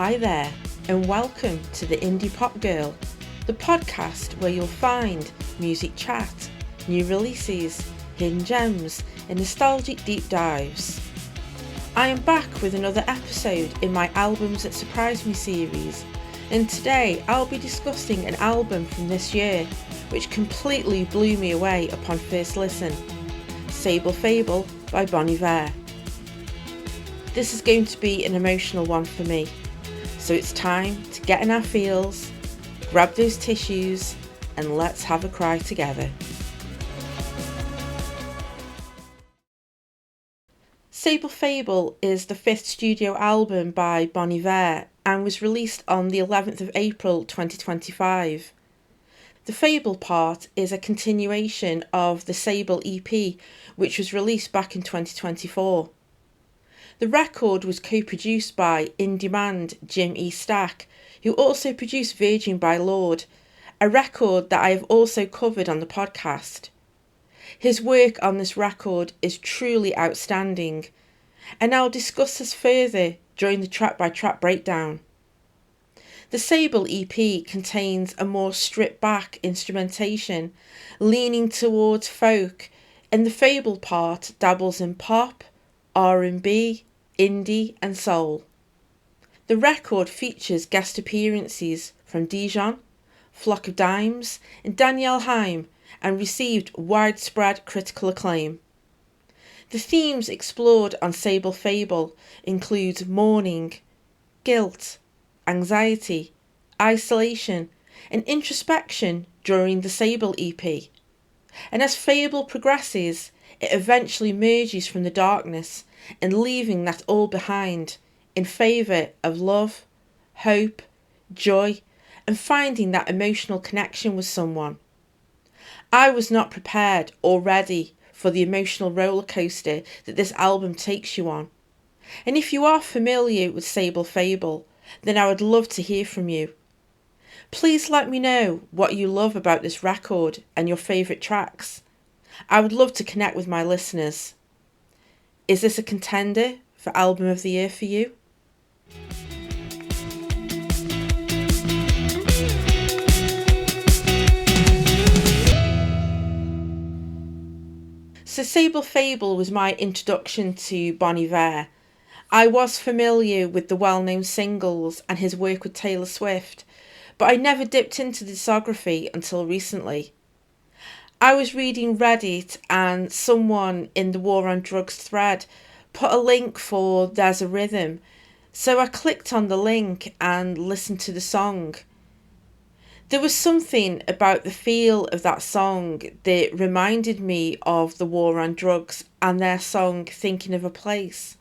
Hi there, and welcome to the Indie Pop Girl, the podcast where you'll find music chat, new releases, hidden gems, and nostalgic deep dives. I am back with another episode in my Albums That Surprised Me series, and today I'll be discussing an album from this year which completely blew me away upon first listen, SABLE fABLE by Iver. This is going to be an emotional one for me, so it's time to get in our feels, grab those tissues, and let's have a cry together. SABLE fABLE is the fifth studio album by Iver and was released on the 11th of April 2025. The fABLE part is a continuation of the SABLE EP, which was released back in 2024. The record was co-produced by In Demand Jim E. Stack, who also produced Virgin by Lord, a record that I have also covered on the podcast. His work on this record is truly outstanding, and I'll discuss this further during the track-by-track breakdown. The SABLE EP contains a more stripped-back instrumentation, leaning towards folk, and the fABLE part dabbles in pop, R&B, indie and soul. The record features guest appearances from Dijon, Flock of Dimes and Danielle Haim and received widespread critical acclaim. The themes explored on SABLE fABLE include mourning, guilt, anxiety, isolation and introspection during the SABLE EP. And as fABLE progresses, it eventually emerges from the darkness and leaving that all behind in favour of love, hope, joy and finding that emotional connection with someone. I was not prepared or ready for the emotional roller coaster that this album takes you on. And if you are familiar with SABLE fABLE, then I would love to hear from you. Please let me know what you love about this record and your favourite tracks. I would love to connect with my listeners. Is this a contender for Album of the Year for you? So SABLE fABLE was my introduction to Iver. I was familiar with the well-known singles and his work with Taylor Swift, but I never dipped into the discography until recently. I was reading Reddit and someone in the War on Drugs thread put a link for There's a Rhythm, so I clicked on the link and listened to the song. There was something about the feel of that song that reminded me of the War on Drugs and their song Thinking of a Place.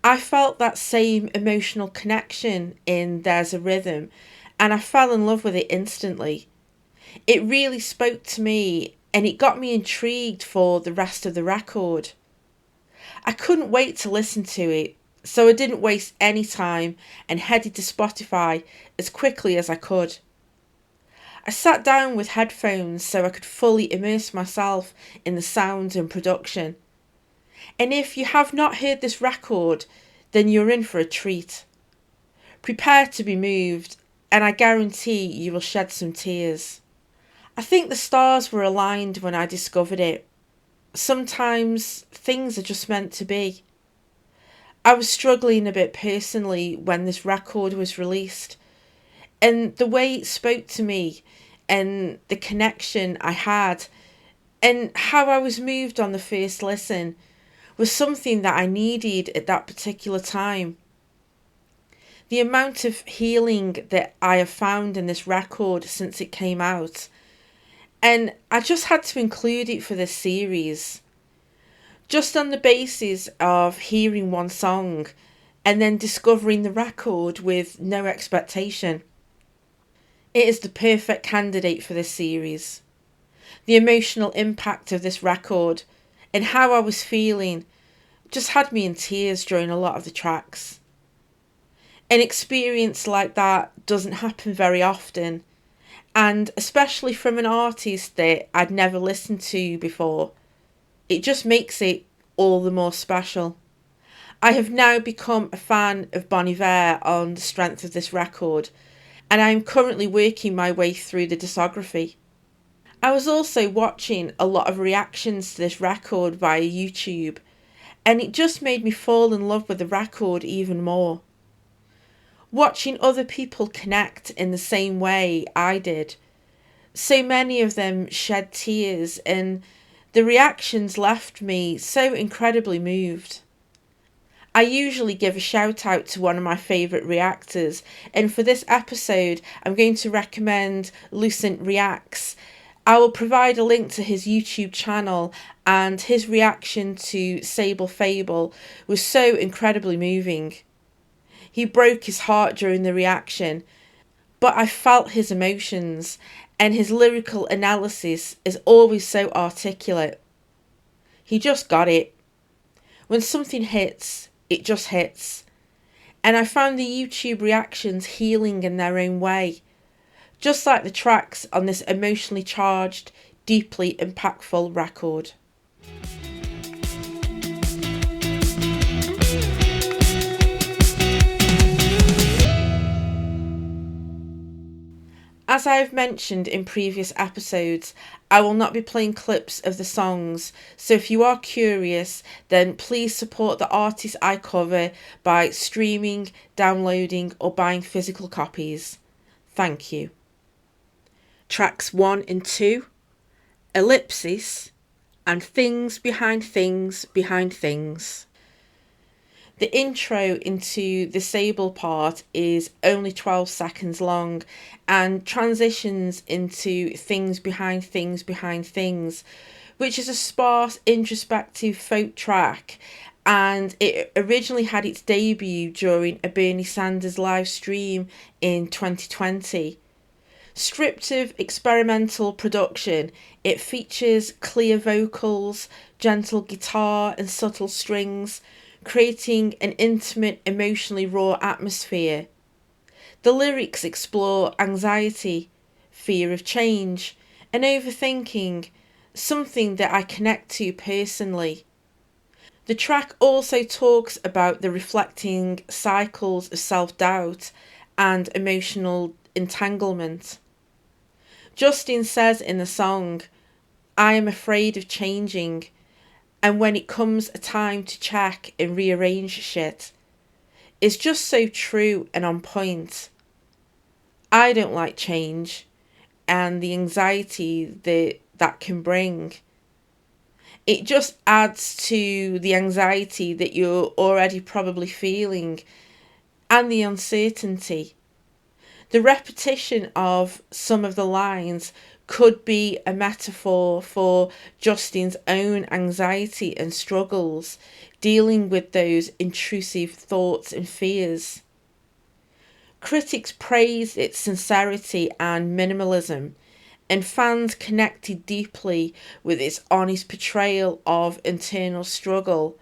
I felt that same emotional connection in There's a Rhythm and I fell in love with it instantly. It really spoke to me and it got me intrigued for the rest of the record. I couldn't wait to listen to it, so I didn't waste any time and headed to Spotify as quickly as I could. I sat down with headphones so I could fully immerse myself in the sounds and production. And if you have not heard this record, then you're in for a treat. Prepare to be moved, and I guarantee you will shed some tears. I think the stars were aligned when I discovered it. Sometimes things are just meant to be. I was struggling a bit personally when this record was released, and the way it spoke to me and the connection I had and how I was moved on the first listen was something that I needed at that particular time. The amount of healing that I have found in this record since it came out, and I just had to include it for this series. Just on the basis of hearing one song and then discovering the record with no expectation. It is the perfect candidate for this series. The emotional impact of this record and how I was feeling just had me in tears during a lot of the tracks. An experience like that doesn't happen very often, and especially from an artist that I'd never listened to before, it just makes it all the more special. I have now become a fan of Bon Iver on the strength of this record, and I am currently working my way through the discography. I was also watching a lot of reactions to this record via YouTube, and it just made me fall in love with the record even more. Watching other people connect in the same way I did. So many of them shed tears, and the reactions left me so incredibly moved. I usually give a shout out to one of my favourite reactors, and for this episode, I'm going to recommend Lucent Reacts. I will provide a link to his YouTube channel, and his reaction to SABLE fABLE was so incredibly moving. He broke his heart during the reaction, but I felt his emotions, and his lyrical analysis is always so articulate. He just got it. When something hits, it just hits. And I found the YouTube reactions healing in their own way, just like the tracks on this emotionally charged, deeply impactful record. As I have mentioned in previous episodes, I will not be playing clips of the songs, so if you are curious, then please support the artists I cover by streaming, downloading, or buying physical copies. Thank you. Tracks 1 and 2, Ellipsis, and Things Behind Things Behind Things. The intro into the SABLE part is only 12 seconds long and transitions into Things Behind Things Behind Things, which is a sparse introspective folk track, and it originally had its debut during a Bernie Sanders live stream in 2020. Stripped of experimental production, it features clear vocals, gentle guitar and subtle strings, creating an intimate, emotionally raw atmosphere. The lyrics explore anxiety, fear of change, and overthinking, something that I connect to personally. The track also talks about the reflecting cycles of self-doubt and emotional entanglement. Justin says in the song, "I am afraid of changing, and when it comes a time to check and rearrange shit," is just so true and on point. I don't like change and the anxiety that can bring. It just adds to the anxiety that you're already probably feeling and the uncertainty. The repetition of some of the lines could be a metaphor for Justin's own anxiety and struggles, dealing with those intrusive thoughts and fears. Critics praised its sincerity and minimalism, and fans connected deeply with its honest portrayal of internal struggle,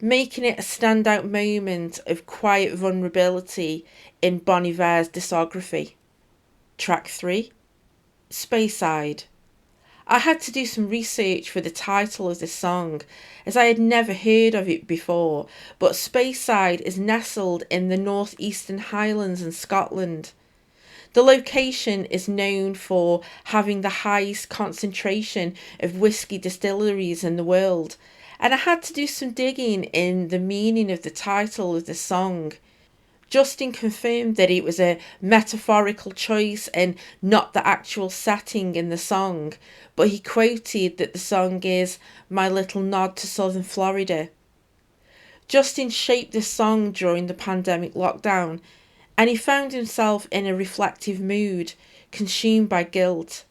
making it a standout moment of quiet vulnerability in Bon Iver's discography. Track 3, Speyside. I had to do some research for the title of this song, as I had never heard of it before, but Speyside is nestled in the northeastern Highlands in Scotland. The location is known for having the highest concentration of whisky distilleries in the world, and I had to do some digging in the meaning of the title of the song. Justin confirmed that it was a metaphorical choice and not the actual setting in the song, but he quoted that the song is "my little nod to southern Florida." Justin shaped this song during the pandemic lockdown, and he found himself in a reflective mood, consumed by guilt.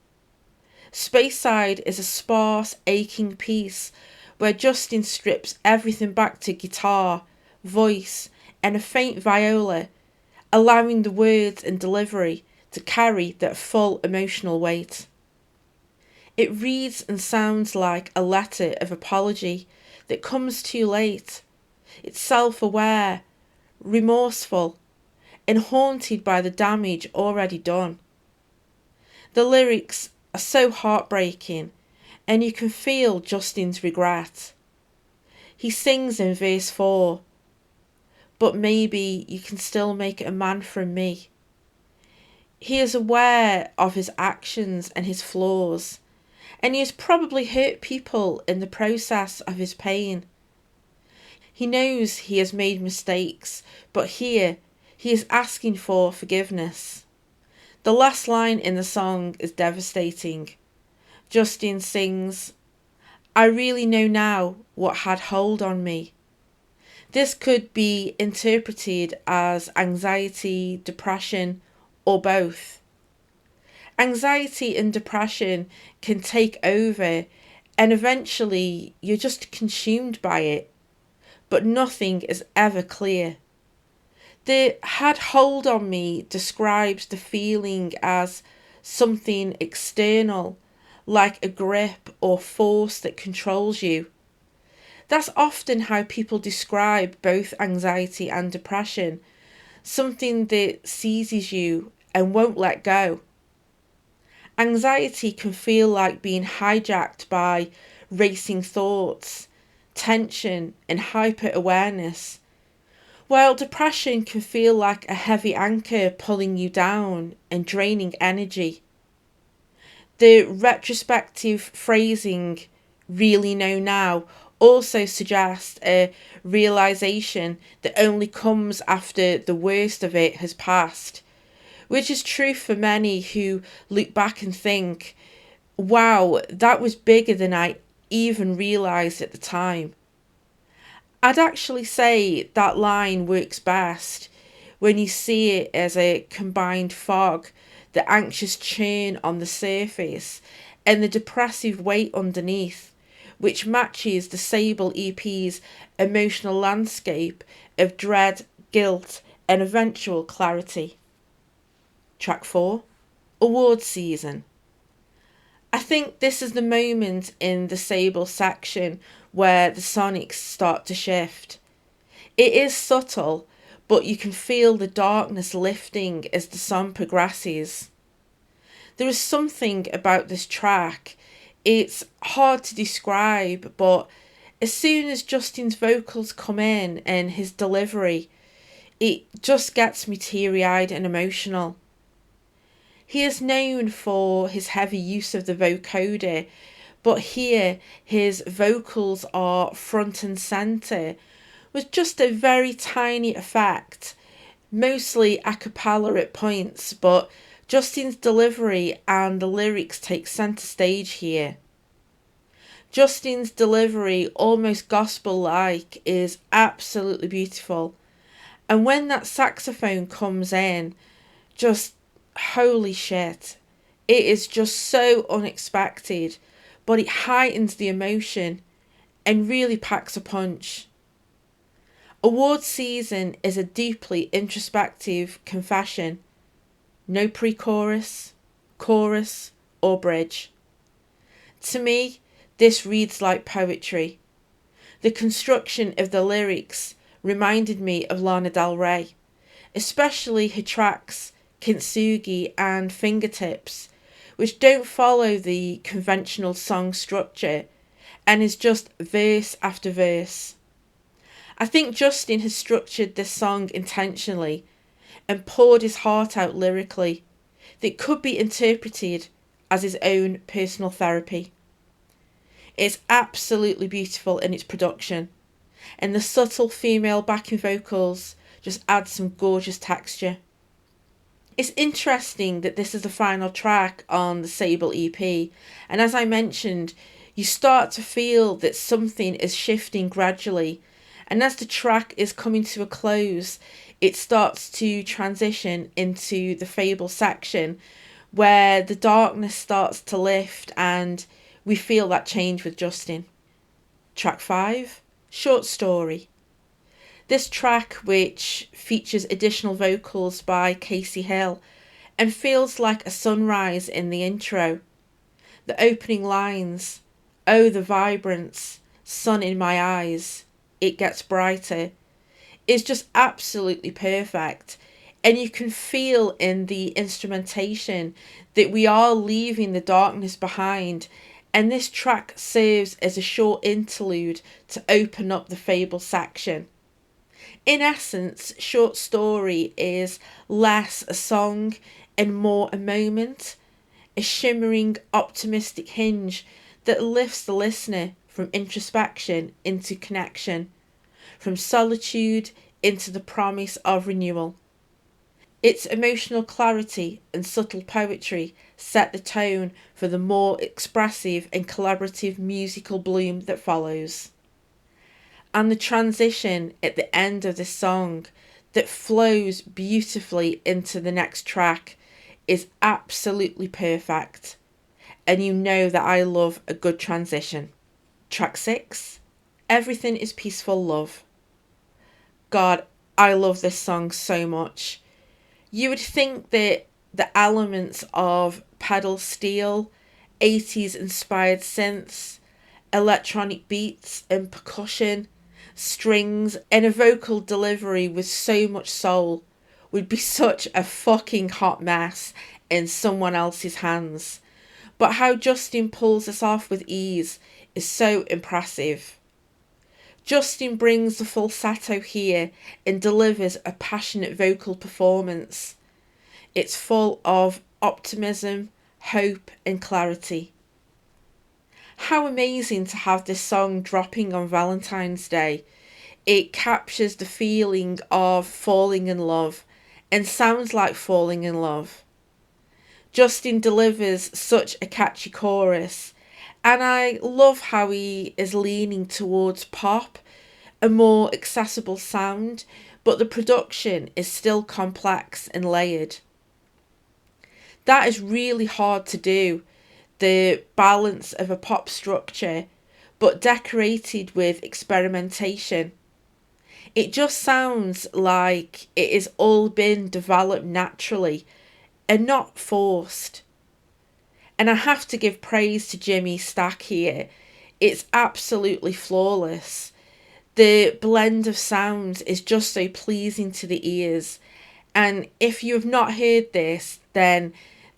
Speyside is a sparse, aching piece where Justin strips everything back to guitar, voice, and a faint viola, allowing the words and delivery to carry that full emotional weight. It reads and sounds like a letter of apology that comes too late. It's self-aware, remorseful, and haunted by the damage already done. The lyrics are so heartbreaking, and you can feel Justin's regret. He sings in verse 4, but maybe you can still make a man from me. He is aware of his actions and his flaws, and he has probably hurt people in the process of his pain. He knows he has made mistakes, but here he is asking for forgiveness. The last line in the song is devastating. Justin sings, "I really know now what had hold on me." This could be interpreted as anxiety, depression, or both. Anxiety and depression can take over, and eventually you're just consumed by it, but nothing is ever clear. The "had hold on me" describes the feeling as something external, like a grip or force that controls you. That's often how people describe both anxiety and depression, something that seizes you and won't let go. Anxiety can feel like being hijacked by racing thoughts, tension, and hyper awareness, while depression can feel like a heavy anchor pulling you down and draining energy. The retrospective phrasing, "really know now," also suggests a realization that only comes after the worst of it has passed, which is true for many who look back and think, wow, that was bigger than I even realised at the time. I'd actually say that line works best when you see it as a combined fog, the anxious churn on the surface and the depressive weight underneath, which matches the SABLE EP's emotional landscape of dread, guilt, and eventual clarity. Track 4, Awards Season. I think this is the moment in the SABLE section where the sonics start to shift. It is subtle, but you can feel the darkness lifting as the song progresses. There is something about this track. It's hard to describe, but as soon as Justin's vocals come in and his delivery, it just gets me teary-eyed and emotional. He is known for his heavy use of the vocoder, but here his vocals are front and centre with just a very tiny effect, mostly a cappella at points, but Justin's delivery and the lyrics take centre stage here. Justin's delivery, almost gospel-like, is absolutely beautiful, and when that saxophone comes in, just holy shit, it is just so unexpected, but it heightens the emotion and really packs a punch. Awards Season is a deeply introspective confession. No pre-chorus, chorus, or bridge. To me, this reads like poetry. The construction of the lyrics reminded me of Lana Del Rey, especially her tracks Kintsugi and Fingertips, which don't follow the conventional song structure and is just verse after verse. I think Justin has structured this song intentionally and poured his heart out lyrically that could be interpreted as his own personal therapy. It's absolutely beautiful in its production, and the subtle female backing vocals just add some gorgeous texture. It's interesting that this is the final track on the SABLE EP, and as I mentioned, you start to feel that something is shifting gradually, and as the track is coming to a close, it starts to transition into the fABLE section, where the darkness starts to lift and we feel that change with Justin. Track 5, Short Story. This track, which features additional vocals by Casey Hill and feels like a sunrise in the intro. The opening lines, "Oh, the vibrance, sun in my eyes, it gets brighter," is just absolutely perfect. And you can feel in the instrumentation that we are leaving the darkness behind, and this track serves as a short interlude to open up the fABLE section. In essence, short story is less a song and more a moment, a shimmering, optimistic hinge that lifts the listener from introspection into connection, from solitude into the promise of renewal. Its emotional clarity and subtle poetry set the tone for the more expressive and collaborative musical bloom that follows. And the transition at the end of this song that flows beautifully into the next track is absolutely perfect. And you know that I love a good transition. Track 6, Everything is Peaceful Love. God, I love this song so much. You would think that the elements of pedal steel, 80s inspired synths, electronic beats and percussion, strings, and a vocal delivery with so much soul would be such a fucking hot mess in someone else's hands. But how Justin pulls this off with ease is so impressive. Justin brings the falsetto here and delivers a passionate vocal performance. It's full of optimism, hope, and clarity. How amazing to have this song dropping on Valentine's Day. It captures the feeling of falling in love and sounds like falling in love. Justin delivers such a catchy chorus, and I love how he is leaning towards pop, a more accessible sound, but the production is still complex and layered. That is really hard to do, the balance of a pop structure, but decorated with experimentation. It just sounds like it has all been developed naturally and not forced. And I have to give praise to Jimmy Stack here. It's absolutely flawless. The blend of sounds is just so pleasing to the ears. And if you have not heard this, then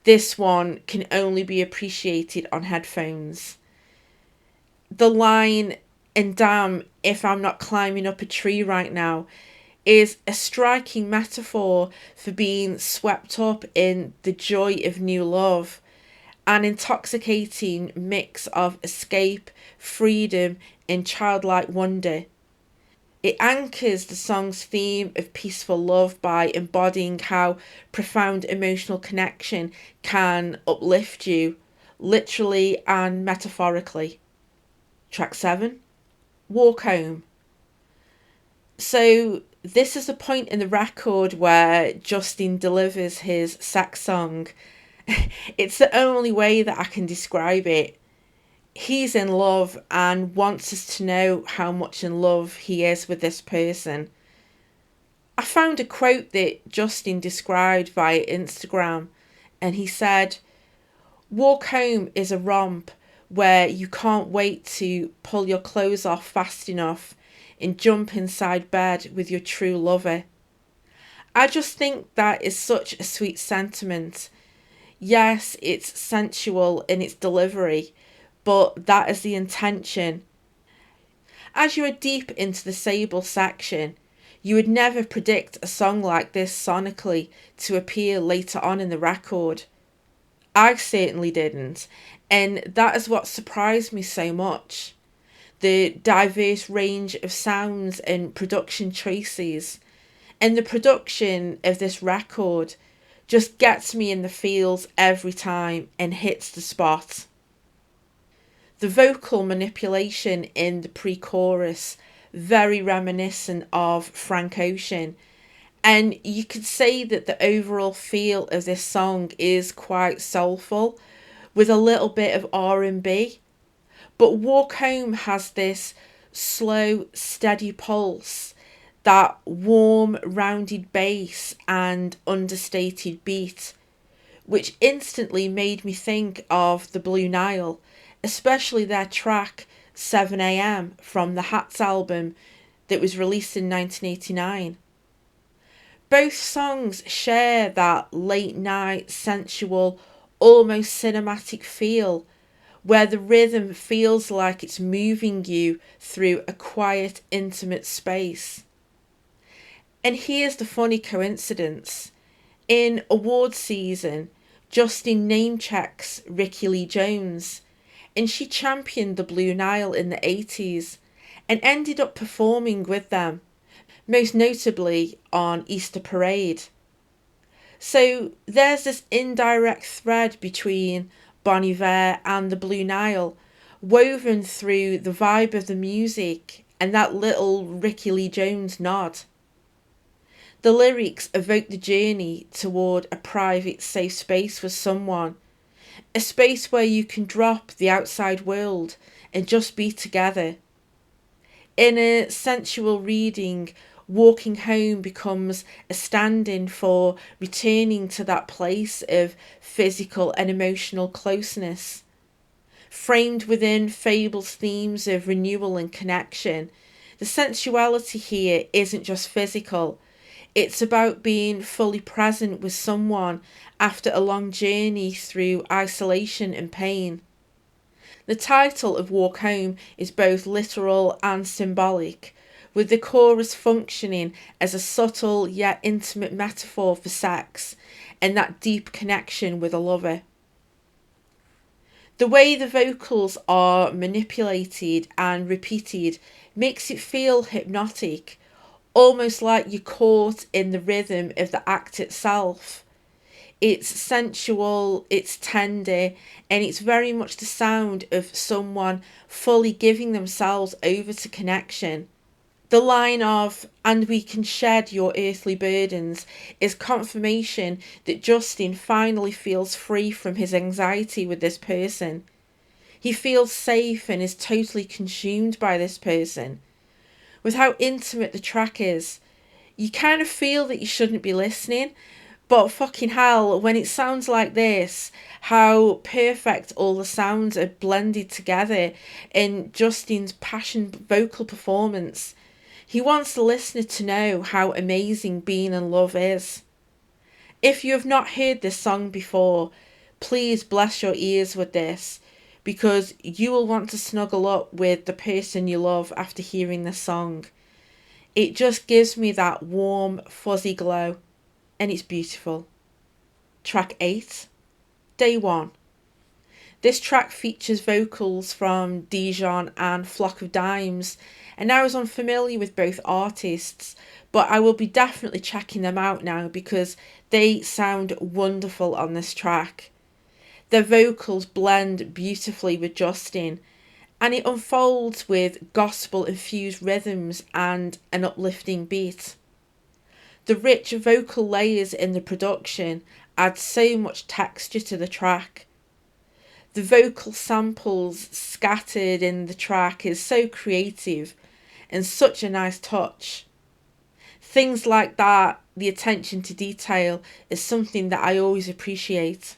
this one can only be appreciated on headphones. The line, and damn if I'm not climbing up a tree right now, is a striking metaphor for being swept up in the joy of new love, an intoxicating mix of escape, freedom, and childlike wonder. It anchors the song's theme of peaceful love by embodying how profound emotional connection can uplift you, literally and metaphorically. Track 7, Walk Home. So, this is the point in the record where Justin delivers his sax song. It's the only way that I can describe it. He's in love and wants us to know how much in love he is with this person. I found a quote that Justin described via Instagram, and he said, "Walk home is a romp where you can't wait to pull your clothes off fast enough and jump inside bed with your true lover." I just think that is such a sweet sentiment. Yes, it's sensual in its delivery, but that is the intention. As you are deep into the SABLE section, you would never predict a song like this sonically to appear later on in the record. I certainly didn't, and that is what surprised me so much. The diverse range of sounds and production choices, and the production of this record just gets me in the feels every time and hits the spot. The vocal manipulation in the pre-chorus, very reminiscent of Frank Ocean, and you could say that the overall feel of this song is quite soulful with a little bit of R&B. But Walk Home has this slow, steady pulse, that warm, rounded bass and understated beat, which instantly made me think of the Blue Nile, especially their track 7am from the Hats album that was released in 1989. Both songs share that late night, sensual, almost cinematic feel, where the rhythm feels like it's moving you through a quiet, intimate space. And here's the funny coincidence. In award season, Justin name checks Ricky Lee Jones, and she championed the Blue Nile in the 80s and ended up performing with them, most notably on Easter Parade. So there's this indirect thread between Bon Iver and the Blue Nile, woven through the vibe of the music and that little Ricky Lee Jones nod. The lyrics evoke the journey toward a private, safe space with someone, a space where you can drop the outside world and just be together. In a sensual reading, walking home becomes a stand-in for returning to that place of physical and emotional closeness. Framed within fABLE's themes of renewal and connection, the sensuality here isn't just physical. It's about being fully present with someone after a long journey through isolation and pain. The title of Walk Home is both literal and symbolic, with the chorus functioning as a subtle yet intimate metaphor for sex and that deep connection with a lover. The way the vocals are manipulated and repeated makes it feel hypnotic, almost like you're caught in the rhythm of the act itself. It's sensual, it's tender, and it's very much the sound of someone fully giving themselves over to connection. The line of, "and we can shed your earthly burdens," is confirmation that Justin finally feels free from his anxiety with this person. He feels safe and is totally consumed by this person. With how intimate the track is, you kind of feel that you shouldn't be listening, but fucking hell, when it sounds like this, how perfect all the sounds are blended together in Justin's passionate vocal performance. He wants the listener to know how amazing being in love is. If you have not heard this song before, please bless your ears with this, because you will want to snuggle up with the person you love after hearing this song. It just gives me that warm, fuzzy glow, and it's beautiful. Track 8, Day 1. This track features vocals from Dijon and Flock of Dimes, and I was unfamiliar with both artists, but I will be definitely checking them out now because they sound wonderful on this track. Their vocals blend beautifully with Justin, and it unfolds with gospel-infused rhythms and an uplifting beat. The rich vocal layers in the production add so much texture to the track. The vocal samples scattered in the track is so creative and such a nice touch. Things like that, the attention to detail, is something that I always appreciate.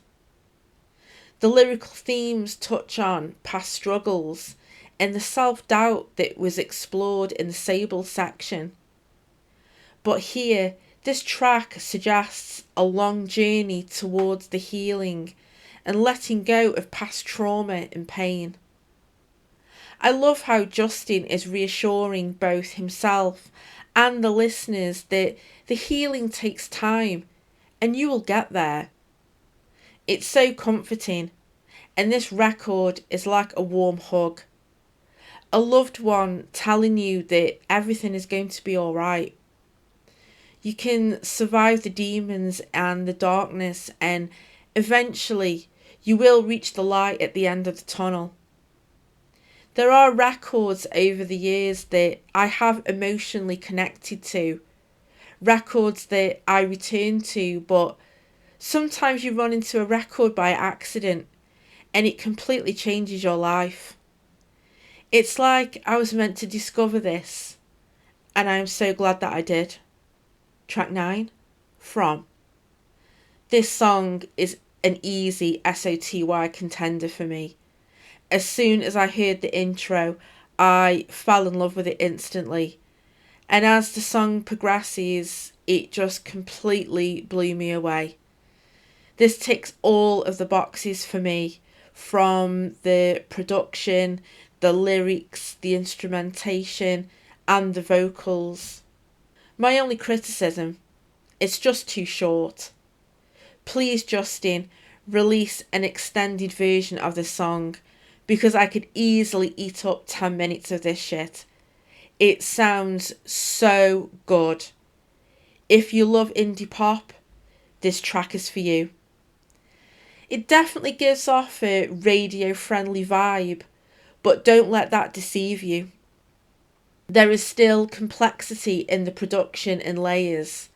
The lyrical themes touch on past struggles and the self-doubt that was explored in the SABLE section. But here, this track suggests a long journey towards the healing and letting go of past trauma and pain. I love how Justin is reassuring both himself and the listeners that the healing takes time and you will get there. It's so comforting, and this record is like a warm hug. A loved one telling you that everything is going to be alright. You can survive the demons and the darkness, and eventually you will reach the light at the end of the tunnel. There are records over the years that I have emotionally connected to, records that I return to, but sometimes you run into a record by accident and it completely changes your life. It's like I was meant to discover this, and I am so glad that I did. Track 9, From. This song is an easy SOTY contender for me. As soon as I heard the intro, I fell in love with it instantly. And as the song progresses, it just completely blew me away. This ticks all of the boxes for me, from the production, the lyrics, the instrumentation, and the vocals. My only criticism, it's just too short. Please, Justin, release an extended version of the song, because I could easily eat up 10 minutes of this shit. It sounds so good. If you love indie pop, this track is for you. It definitely gives off a radio-friendly vibe, but don't let that deceive you. There is still complexity in the production and layers,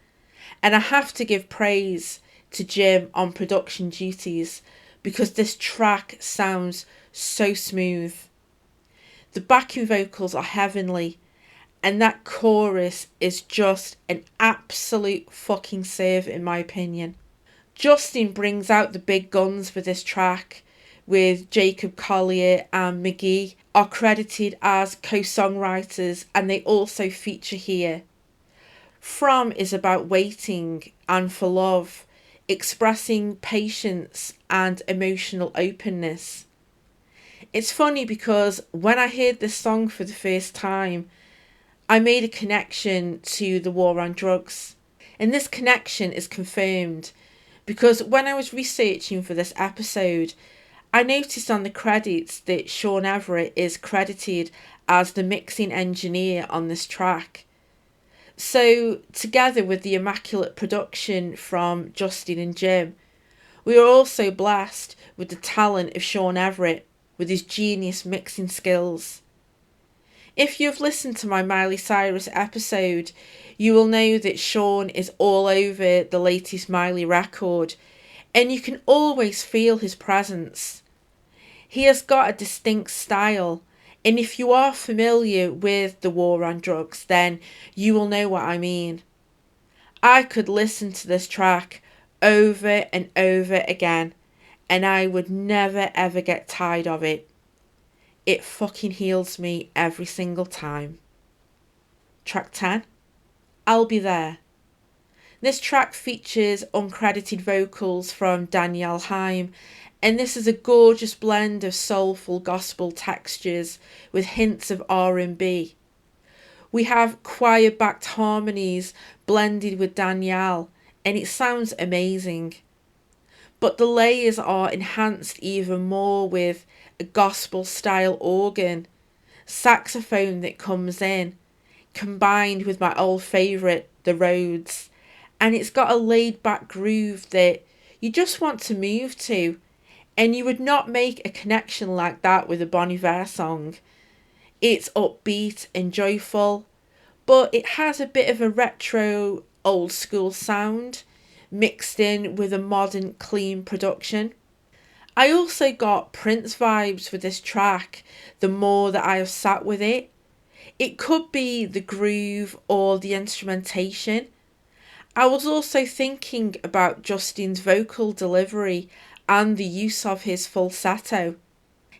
and I have to give praise to Jim on production duties because this track sounds so smooth. The backing vocals are heavenly, and that chorus is just an absolute fucking save in my opinion. Justin brings out the big guns with this track, with Jacob Collier and McGee are credited as co-songwriters, and they also feature here. From is about waiting and for love, expressing patience and emotional openness. It's funny because when I heard this song for the first time, I made a connection to the war on drugs. And this connection is confirmed because when I was researching for this episode, I noticed on the credits that Sean Everett is credited as the mixing engineer on this track. So, together with the immaculate production from Justin and Jim, we are also blessed with the talent of Sean Everett with his genius mixing skills. If you've listened to my Miley Cyrus episode, you will know that Sean is all over the latest Miley record, and you can always feel his presence. He has got a distinct style, and if you are familiar with the war on drugs, then you will know what I mean. I could listen to this track over and over again, and I would never ever get tired of it. It fucking heals me every single time. Track 10, I'll Be There. This track features uncredited vocals from Danielle Haim, and this is a gorgeous blend of soulful gospel textures with hints of R&B. We have choir-backed harmonies blended with Danielle, and it sounds amazing. But the layers are enhanced even more with a gospel-style organ, saxophone that comes in, combined with my old favourite, the Rhodes, and it's got a laid-back groove that you just want to move to, and you would not make a connection like that with a Bon Iver song. It's upbeat and joyful, but it has a bit of a retro, old-school sound, mixed in with a modern, clean production. I also got Prince vibes with this track the more that I have sat with it. It could be the groove or the instrumentation. I was also thinking about Justin's vocal delivery and the use of his falsetto.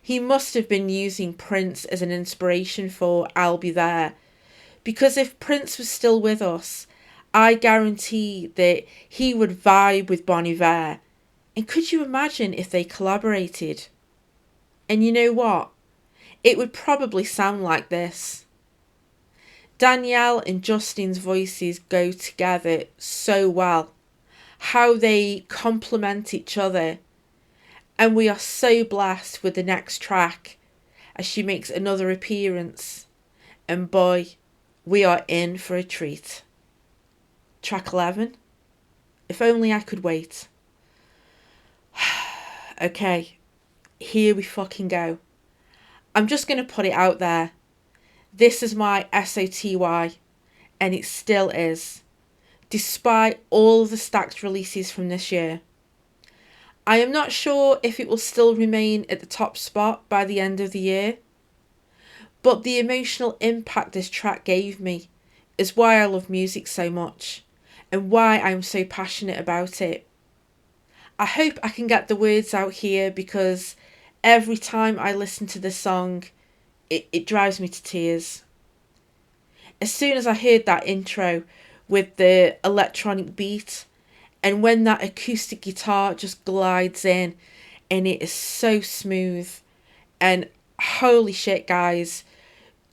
He must have been using Prince as an inspiration for I'll Be There, because if Prince was still with us, I guarantee that he would vibe with Bon Iver. And could you imagine if they collaborated? And you know what? It would probably sound like this. Danielle and Justin's voices go together so well. How they complement each other. And we are so blessed with the next track as she makes another appearance. And boy, we are in for a treat. Track 11, If Only I Could Wait. Okay, here we fucking go. I'm just going to put it out there. This is my SOTY, and it still is, despite all the stacked releases from this year. I am not sure if it will still remain at the top spot by the end of the year, but the emotional impact this track gave me is why I love music so much and why I'm so passionate about it. I hope I can get the words out here because every time I listen to this song, it drives me to tears. As soon as I heard that intro with the electronic beat, and when that acoustic guitar just glides in, and it is so smooth, and holy shit guys,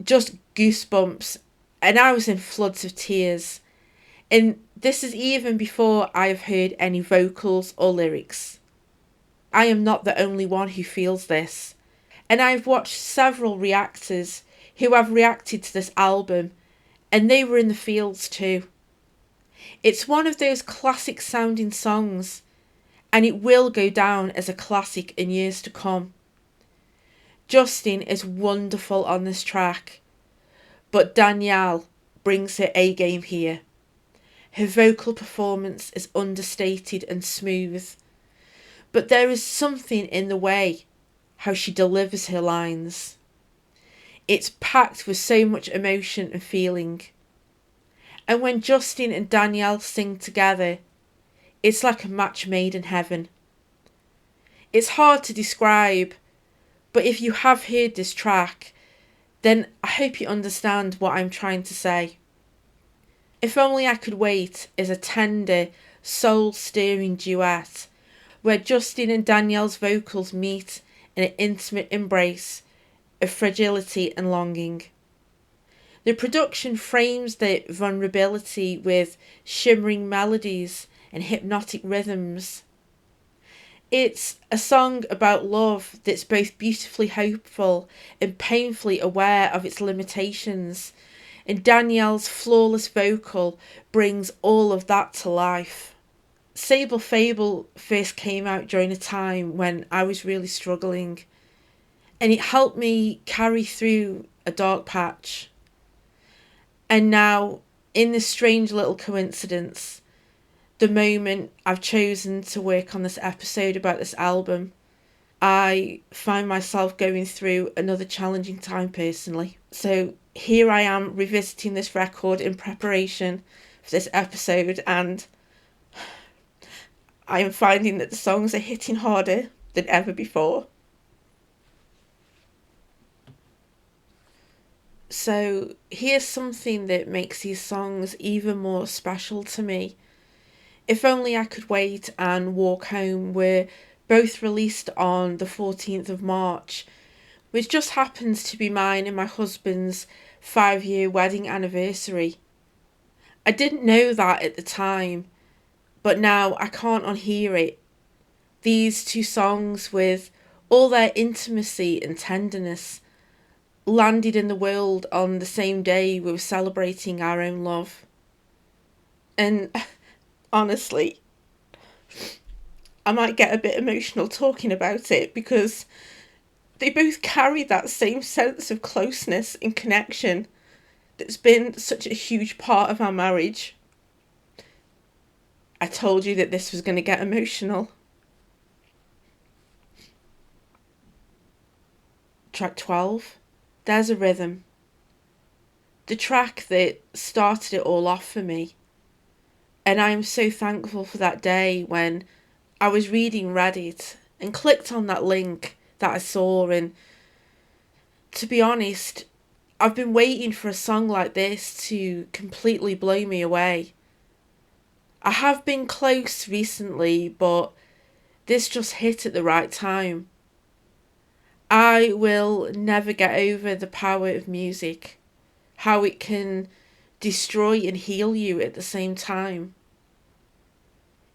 just goosebumps, and I was in floods of tears. And this is even before I have heard any vocals or lyrics. I am not the only one who feels this. And I've watched several reactors who have reacted to this album, and they were in the fields too. It's one of those classic sounding songs, and it will go down as a classic in years to come. Justin is wonderful on this track, but Danielle brings her A game here. Her vocal performance is understated and smooth, but there is something in the way how she delivers her lines. It's packed with so much emotion and feeling. And when Justin and Danielle sing together, it's like a match made in heaven. It's hard to describe, but if you have heard this track, then I hope you understand what I'm trying to say. If Only I Could Wait is a tender, soul-stirring duet where Justin and Danielle's vocals meet in an intimate embrace of fragility and longing. The production frames the vulnerability with shimmering melodies and hypnotic rhythms. It's a song about love that's both beautifully hopeful and painfully aware of its limitations, and Danielle's flawless vocal brings all of that to life. SABLE fABLE first came out during a time when I was really struggling, and it helped me carry through a dark patch. And now, in this strange little coincidence, the moment I've chosen to work on this episode about this album, I find myself going through another challenging time personally. So here I am revisiting this record in preparation for this episode, and I am finding that the songs are hitting harder than ever before. So here's something that makes these songs even more special to me. If Only I Could Wait and Walk Home were both released on the 14th of March, which just happens to be mine and my husband's 5-year wedding anniversary. I didn't know that at the time, but now I can't unhear it. These two songs, with all their intimacy and tenderness, landed in the world on the same day we were celebrating our own love. And honestly, I might get a bit emotional talking about it because they both carry that same sense of closeness and connection that's been such a huge part of our marriage. I told you that this was going to get emotional. Track 12, There's a Rhythm. The track that started it all off for me. And I am so thankful for that day when I was reading Reddit and clicked on that link that I saw, and to be honest, I've been waiting for a song like this to completely blow me away. I have been close recently, but this just hit at the right time. I will never get over the power of music, how it can destroy and heal you at the same time.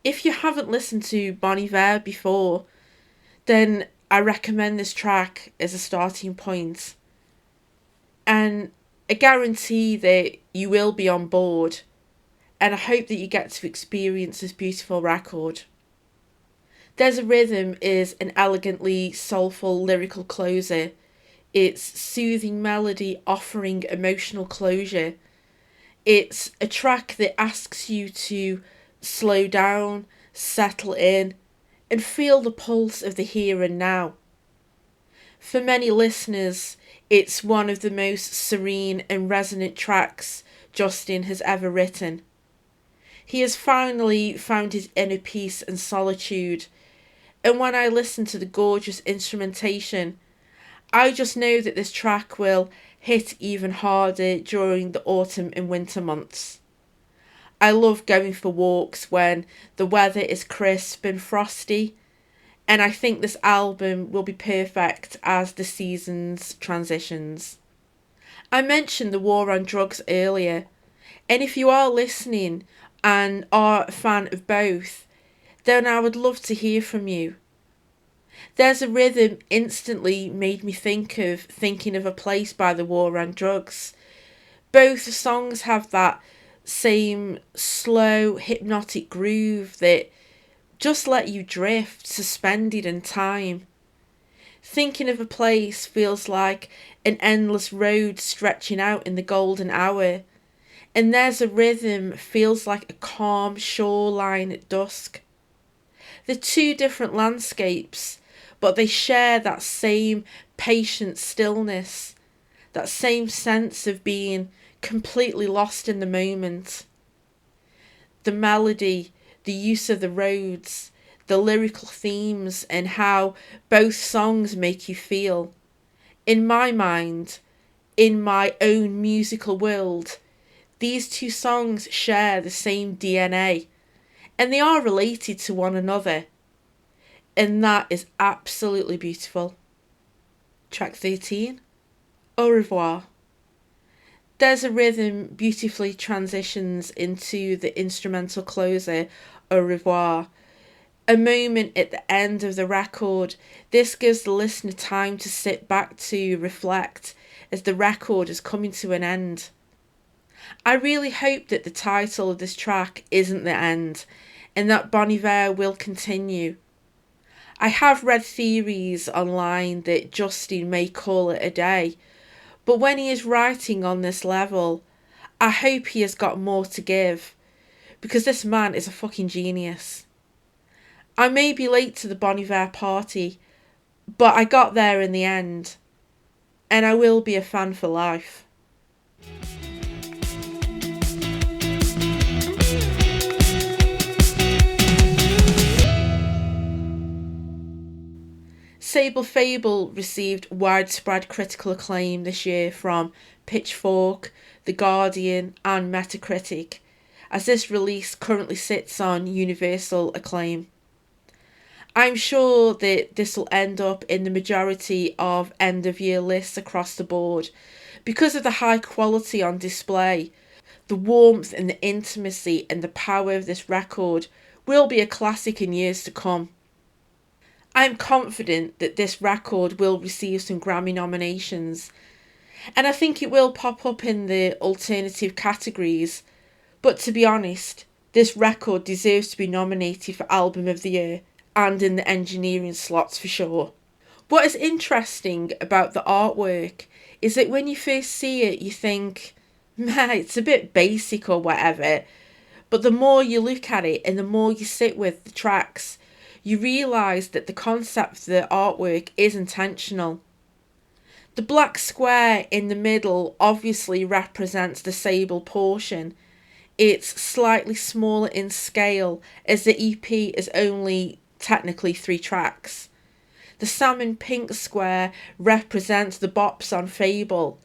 If you haven't listened to Bon Iver before, then I recommend this track as a starting point. And I guarantee that you will be on board, and I hope that you get to experience this beautiful record. There's a Rhythm is an elegantly soulful lyrical closer. It's soothing melody offering emotional closure. It's a track that asks you to slow down, settle in, and feel the pulse of the here and now. For many listeners, it's one of the most serene and resonant tracks Justin has ever written. He has finally found his inner peace and solitude, and when I listen to the gorgeous instrumentation, I just know that this track will hit even harder during the autumn and winter months. I love going for walks when the weather is crisp and frosty, and I think this album will be perfect as the seasons transitions. I mentioned the war on drugs earlier, and if you are listening, and are a fan of both, then I would love to hear from you. There's a Rhythm instantly made me think of Thinking of a Place by The War on Drugs. Both songs have that same slow, hypnotic groove that just let you drift, suspended in time. Thinking of a Place feels like an endless road stretching out in the golden hour, and There's a Rhythm feels like a calm shoreline at dusk. They're two different landscapes, but they share that same patient stillness, that same sense of being completely lost in the moment. The melody, the use of the roads, the lyrical themes, and how both songs make you feel. In my mind, in my own musical world, these two songs share the same DNA, and they are related to one another, and that is absolutely beautiful. Track 13, Au revoir. There's a Rhythm beautifully transitions into the instrumental closer, Au revoir. A moment at the end of the record. This gives the listener time to sit back, to reflect as the record is coming to an end. I really hope that the title of this track isn't the end, and that Bon Iver will continue. I have read theories online that Justin may call it a day, but when he is writing on this level, I hope he has got more to give, because this man is a fucking genius. I may be late to the Bon Iver party, but I got there in the end, and I will be a fan for life. SABLE fABLE received widespread critical acclaim this year from Pitchfork, The Guardian and Metacritic, as this release currently sits on universal acclaim. I'm sure that this will end up in the majority of end-of-year lists across the board because of the high quality on display. The warmth and the intimacy and the power of this record will be a classic in years to come. I'm confident that this record will receive some Grammy nominations, and I think it will pop up in the alternative categories, but to be honest, this record deserves to be nominated for Album of the Year and in the engineering slots for sure. What is interesting about the artwork is that when you first see it, you think, man, it's a bit basic or whatever, but the more you look at it and the more you sit with the tracks, you realise that the concept of the artwork is intentional. The black square in the middle obviously represents the SABLE portion. It's slightly smaller in scale as the EP is only technically 3 tracks. The salmon pink square represents the bops on fABLE,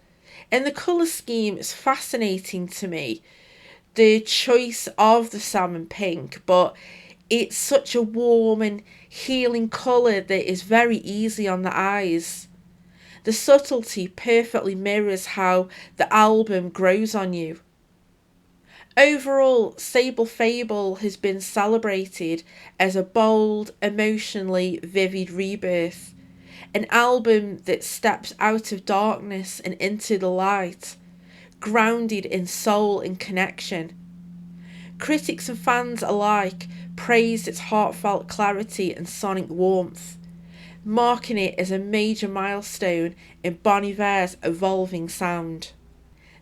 and the colour scheme is fascinating to me. The choice of the salmon pink, but it's such a warm and healing colour that is very easy on the eyes. The subtlety perfectly mirrors how the album grows on you. Overall, SABLE fABLE has been celebrated as a bold, emotionally vivid rebirth. An album that steps out of darkness and into the light, grounded in soul and connection. Critics and fans alike praised its heartfelt clarity and sonic warmth, marking it as a major milestone in Bon Iver's evolving sound.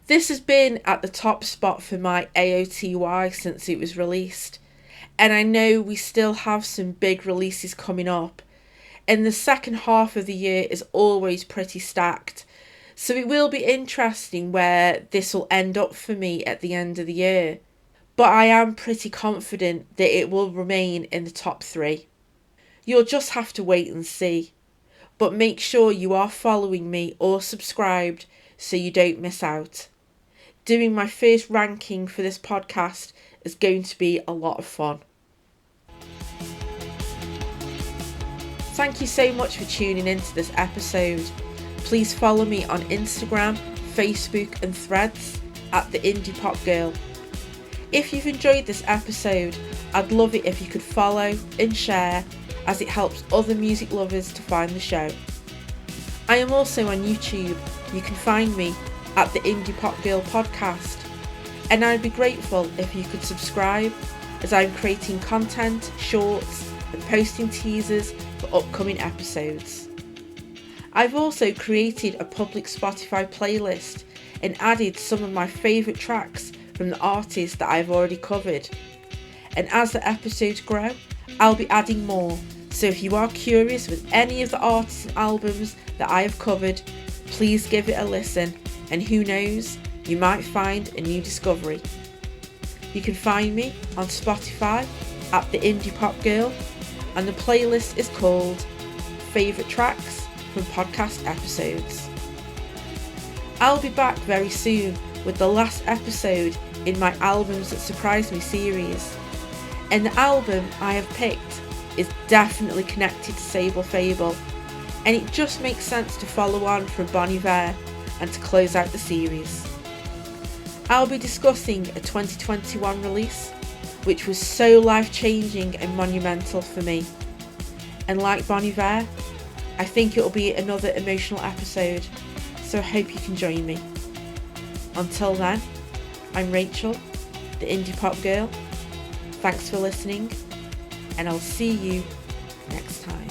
This has been at the top spot for my AOTY since it was released, and I know we still have some big releases coming up, and the second half of the year is always pretty stacked, so it will be interesting where this will end up for me at the end of the year. But I am pretty confident that it will remain in the top 3. You'll just have to wait and see. But make sure you are following me or subscribed so you don't miss out. Doing my first ranking for this podcast is going to be a lot of fun. Thank you so much for tuning into this episode. Please follow me on Instagram, Facebook and Threads at The Indie Pop Girl. If you've enjoyed this episode, I'd love it if you could follow and share, as it helps other music lovers to find the show. I am also on YouTube. You can find me at the Indie Pop Girl podcast, and I'd be grateful if you could subscribe, as I'm creating content, shorts and posting teasers for upcoming episodes. I've also created a public Spotify playlist and added some of my favourite tracks from the artists that I've already covered. And as the episodes grow, I'll be adding more. So if you are curious with any of the artists and albums that I have covered, please give it a listen, and who knows, you might find a new discovery. You can find me on Spotify at the Indie Pop Girl, and the playlist is called Favourite Tracks from Podcast Episodes. I'll be back very soon with the last episode in my Albums That Surprised Me series, and the album I have picked is definitely connected to SABLE fABLE, and it just makes sense to follow on from Bon Iver and to close out the series. I'll be discussing a 2021 release which was so life-changing and monumental for me, and like Bon Iver, I think it'll be another emotional episode, so I hope you can join me. Until then, I'm Rachel, the Indie Pop Girl. Thanks for listening, and I'll see you next time.